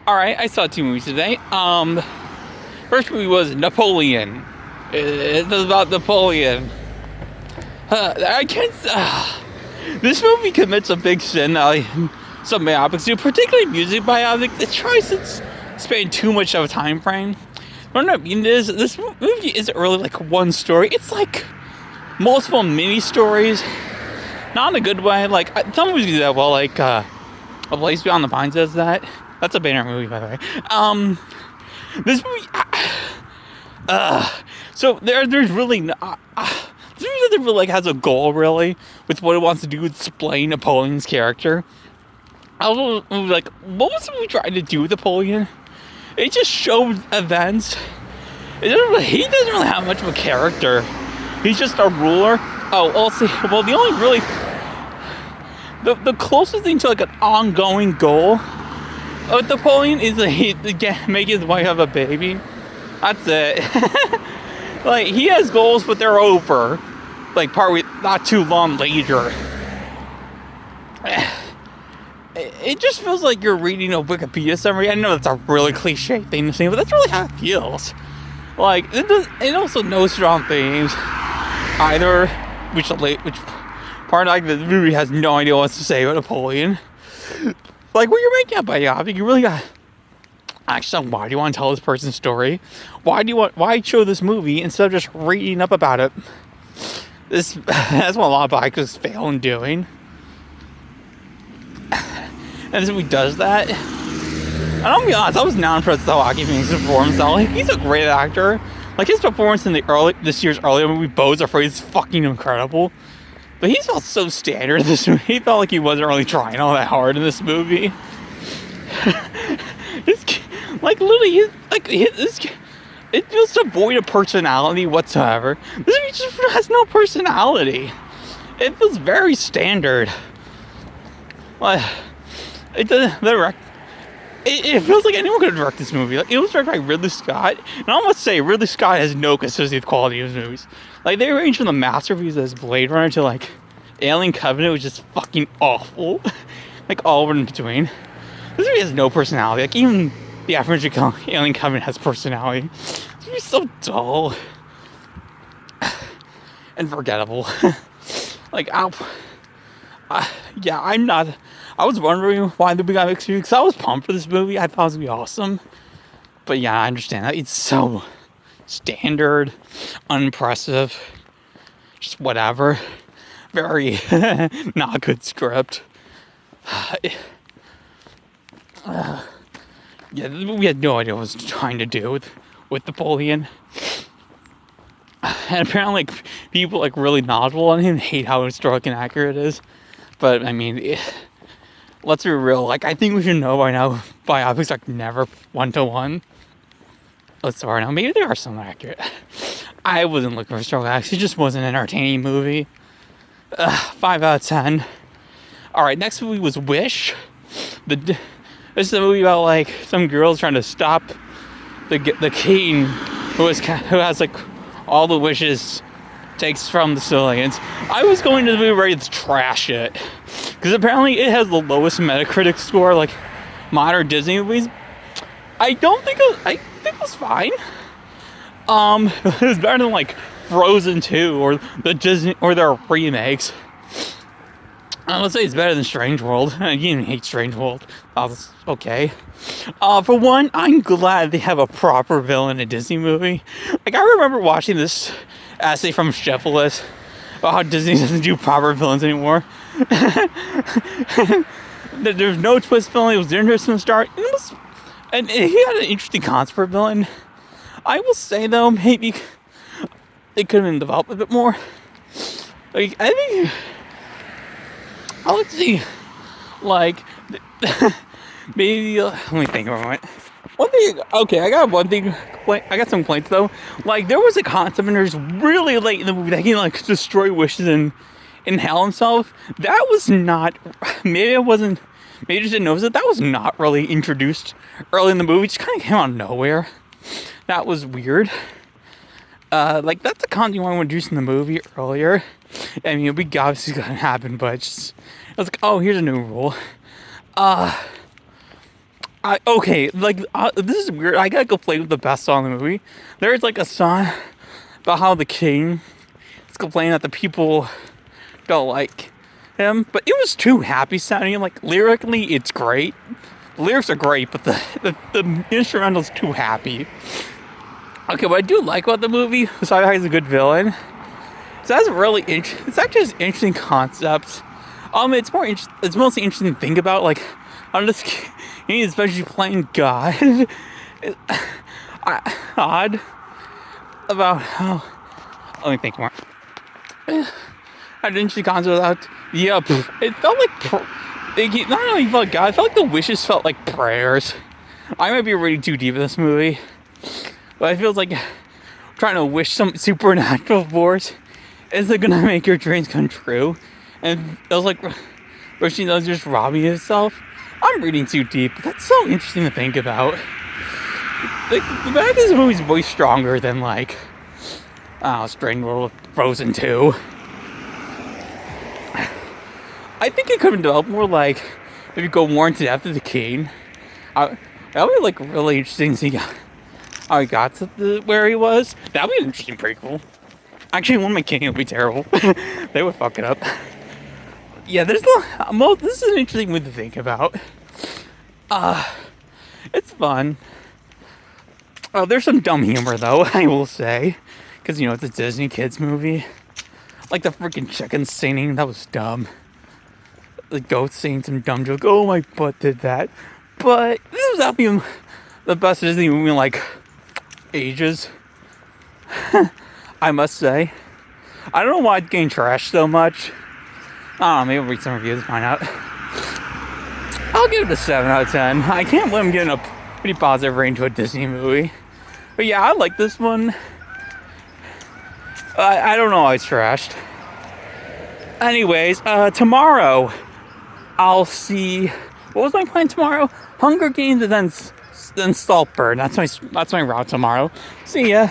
Alright, I saw two movies today. First movie was Napoleon. It was about Napoleon. I can't. This movie commits a big sin that some biopics do, particularly music biopics. It tries to span too much of a time frame. What I mean is, this movie isn't really like one story. It's like multiple mini stories. Not in a good way. Like, some movies do that well, like A Place Beyond the Pines does that. That's a banner movie, by the way. This movie, so there's really not, this movie doesn't really like has a goal really with what it wants to do with explain Napoleon's character. I was like, what was the movie trying to do with Napoleon? It just showed events. He doesn't really have much of a character. He's just a ruler. Oh, also, well, the only really the closest thing to like an ongoing goal with Napoleon is to make his wife have a baby. That's it. Like, he has goals, but they're over. Like, probably not too long later. It just feels like you're reading a Wikipedia summary. I know that's a really cliche thing to say, but that's really how it feels. Like, it also no strong themes either, which part of the movie has no idea what to say about Napoleon. Like, when you're making a biopic, you really got actually, why do you want to tell this person's story? Why show this movie instead of just reading up about it? That's what a lot of biopics fail in doing. And this movie does that. And I'll be honest, I was not impressed with how Joaquin Phoenix's performance. Like, he's a great actor. Like, his performance in this year's earlier movie, Beau's Afraid, is fucking incredible. But he felt so standard in this movie. He felt like he wasn't really trying all that hard in this movie. It feels devoid of personality whatsoever. This movie just has no personality. It feels very standard. Like, it feels like anyone could have directed this movie. Like, it was directed by Ridley Scott, and I must say, Ridley Scott has no consistency with the quality of his movies. Like, they range from the masterpiece as Blade Runner to, like, Alien Covenant, which is fucking awful. Like, all in between. This movie has no personality. Like, even the average Alien Covenant has personality. This movie's so dull. And forgettable. Like, yeah, I'm not... I was wondering why we got mixed reviews, because I was pumped for this movie. I thought it was going to be awesome. But yeah, I understand that. It's so standard, unimpressive, just whatever. Very not a good script. Yeah, we had no idea what it was trying to do with Napoleon. And apparently, like, people like really knowledgeable on him hate how historically inaccurate it is. But I mean, let's be real. Like, I think we should know by now, biopics are never 1-to-1. Let's start now. Maybe they are somewhat accurate. I wasn't looking for historical accuracy. It just wasn't an entertaining movie. 5 out of 10. Alright, next movie was Wish. This is a movie about, like, some girls trying to stop the king who has, like, all the wishes takes from the civilians. I was going to the movie ready to trash it, because apparently it has the lowest Metacritic score, like, modern Disney movies. I think it was fine. It was better than, like, Frozen 2 or the Disney or their remakes. Let's say it's better than Strange World. I didn't hate Strange World. That was okay. For one, I'm glad they have a proper villain in a Disney movie. Like, I remember watching this essay from Sheffield about how Disney doesn't do proper villains anymore. There's no twist villain. It was interesting to start. And he had an interesting concept for a villain. I will say, though, maybe it could have been developed a bit more. Like, I think... Let's see. Like, maybe... let me think of a moment. One thing... Okay, I got one thing... I got some complaints, though. Like, there was a concept in there really late in the movie that he, like, destroy wishes and hell himself. That was not... Maybe it wasn't... Maybe I just didn't notice it. That was not really introduced early in the movie. It just kind of came out of nowhere. That was weird. Like, that's a concept you want to introduce in the movie earlier. I mean, we obviously gonna happen, but it was like, oh, here's a new rule. I Okay, like this is weird. I gotta go play with the best song in the movie. There's like a song about how the king is complaining that the people don't like him, but it was too happy sounding. Like lyrically, it's great. The lyrics are great, but the instrumental's too happy. Okay, what I do like about the movie, besides he's a good villain, so that's really it's actually just interesting concepts. It's it's mostly interesting to think about. Like, I'm just, especially playing God, odd about how. Let me think more. I had an interesting concept about. Yeah, it felt like not only felt like God. It felt like the wishes felt like prayers. I might be reading too deep in this movie, but it feels like trying to wish some supernatural force is it gonna make your dreams come true. And it was like wishing those just robbing yourself. I'm reading too deep, but that's so interesting to think about. Like, the fact this movie's way stronger than like Strange World of Frozen 2. I think it could have developed more like if you go more into depth of the king. That would be like really interesting to see how he got to where he was. That would be an interesting prequel. Actually, one of my king would be terrible. They would fuck it up. Yeah, this is an interesting movie to think about. It's fun. Oh, there's some dumb humor though, I will say, because it's a Disney kids movie. Like the freaking chicken singing, that was dumb. The goat saying some dumb joke. Oh, my butt did that. But this was actually the best Disney movie in like ages. I must say. I don't know why it's getting trashed so much. I don't know, maybe I'll read some reviews to find out. I'll give it a 7 out of 10. I can't believe I'm getting a pretty positive rating to a Disney movie. But yeah, I like this one. I don't know why it's trashed. Anyways, tomorrow I'll see. What was my plan tomorrow? Hunger Games and then Saltburn. That's my route tomorrow. See ya.